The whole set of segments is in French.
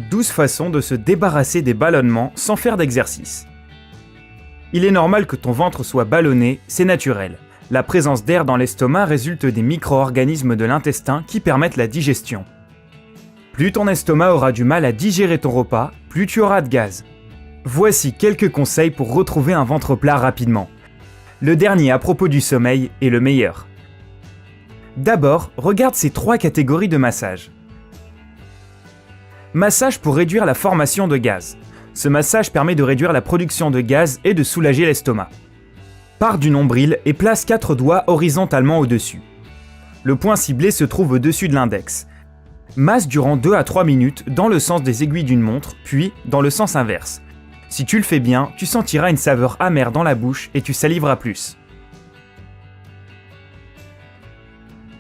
12 façons de se débarrasser des ballonnements sans faire d'exercice. Il est normal que ton ventre soit ballonné, c'est naturel. La présence d'air dans l'estomac résulte des micro-organismes de l'intestin qui permettent la digestion. Plus ton estomac aura du mal à digérer ton repas, plus tu auras de gaz. Voici quelques conseils pour retrouver un ventre plat rapidement. Le dernier à propos du sommeil est le meilleur. D'abord, regarde ces 3 catégories de massage. Massage pour réduire la formation de gaz. Ce massage permet de réduire la production de gaz et de soulager l'estomac. Pars du nombril et place 4 doigts horizontalement au-dessus. Le point ciblé se trouve au-dessus de l'index. Masse durant 2 à 3 minutes dans le sens des aiguilles d'une montre, puis dans le sens inverse. Si tu le fais bien, tu sentiras une saveur amère dans la bouche et tu saliveras plus.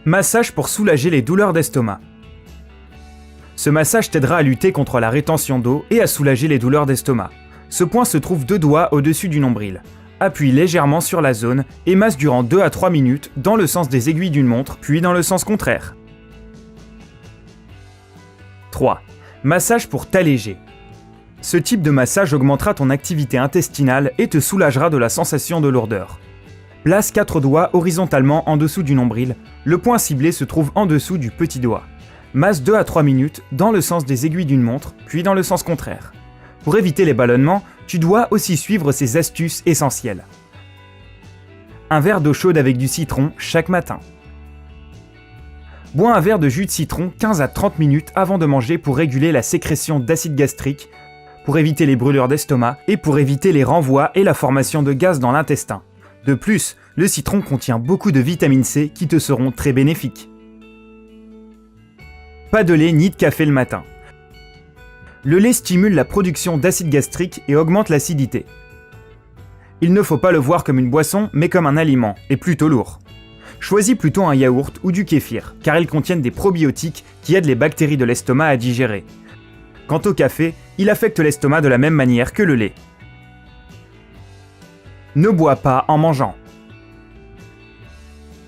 Massage pour soulager les douleurs d'estomac. Ce massage t'aidera à lutter contre la rétention d'eau et à soulager les douleurs d'estomac. Ce point se trouve 2 doigts au-dessus du nombril. Appuie légèrement sur la zone et masse durant 2 à 3 minutes dans le sens des aiguilles d'une montre, puis dans le sens contraire. 3. Massage pour t'alléger. Ce type de massage augmentera ton activité intestinale et te soulagera de la sensation de lourdeur. Place 4 doigts horizontalement en dessous du nombril. Le point ciblé se trouve en dessous du petit doigt. Masse 2 à 3 minutes dans le sens des aiguilles d'une montre, puis dans le sens contraire. Pour éviter les ballonnements, tu dois aussi suivre ces astuces essentielles. Un verre d'eau chaude avec du citron chaque matin. Bois un verre de jus de citron 15 à 30 minutes avant de manger pour réguler la sécrétion d'acide gastrique, pour éviter les brûlures d'estomac et pour éviter les renvois et la formation de gaz dans l'intestin. De plus, le citron contient beaucoup de vitamine C qui te seront très bénéfiques. Pas de lait ni de café le matin. Le lait stimule la production d'acide gastrique et augmente l'acidité. Il ne faut pas le voir comme une boisson, mais comme un aliment, et plutôt lourd. Choisis plutôt un yaourt ou du kéfir, car ils contiennent des probiotiques qui aident les bactéries de l'estomac à digérer. Quant au café, il affecte l'estomac de la même manière que le lait. Ne bois pas en mangeant.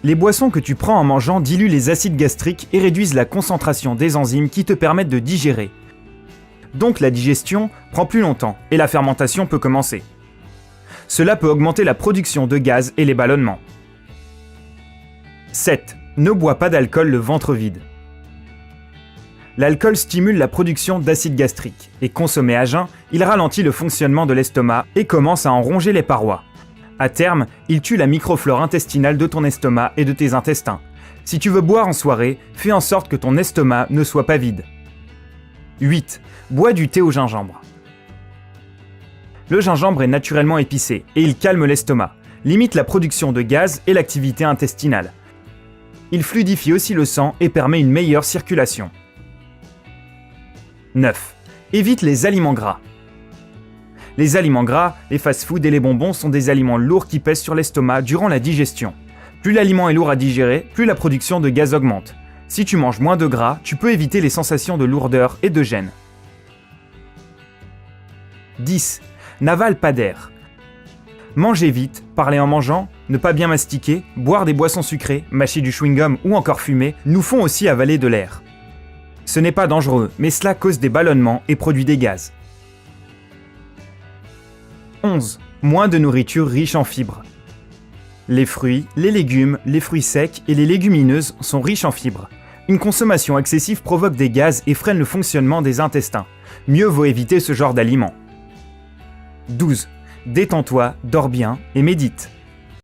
Les boissons que tu prends en mangeant diluent les acides gastriques et réduisent la concentration des enzymes qui te permettent de digérer. Donc la digestion prend plus longtemps et la fermentation peut commencer. Cela peut augmenter la production de gaz et les ballonnements. 7. Ne bois pas d'alcool le ventre vide. L'alcool stimule la production d'acide gastrique et consommé à jeun, il ralentit le fonctionnement de l'estomac et commence à en ronger les parois. À terme, il tue la microflore intestinale de ton estomac et de tes intestins. Si tu veux boire en soirée, fais en sorte que ton estomac ne soit pas vide. 8. Bois du thé au gingembre. Le gingembre est naturellement épicé et il calme l'estomac, limite la production de gaz et l'activité intestinale. Il fluidifie aussi le sang et permet une meilleure circulation. 9. Évite les aliments gras. Les aliments gras, les fast-foods et les bonbons sont des aliments lourds qui pèsent sur l'estomac durant la digestion. Plus l'aliment est lourd à digérer, plus la production de gaz augmente. Si tu manges moins de gras, tu peux éviter les sensations de lourdeur et de gêne. 10. N'avale pas d'air. Manger vite, parler en mangeant, ne pas bien mastiquer, boire des boissons sucrées, mâcher du chewing-gum ou encore fumer nous font aussi avaler de l'air. Ce n'est pas dangereux, mais cela cause des ballonnements et produit des gaz. 11. Moins de nourriture riche en fibres. Les fruits, les légumes, les fruits secs et les légumineuses sont riches en fibres. Une consommation excessive provoque des gaz et freine le fonctionnement des intestins. Mieux vaut éviter ce genre d'aliments. 12. Détends-toi, dors bien et médite.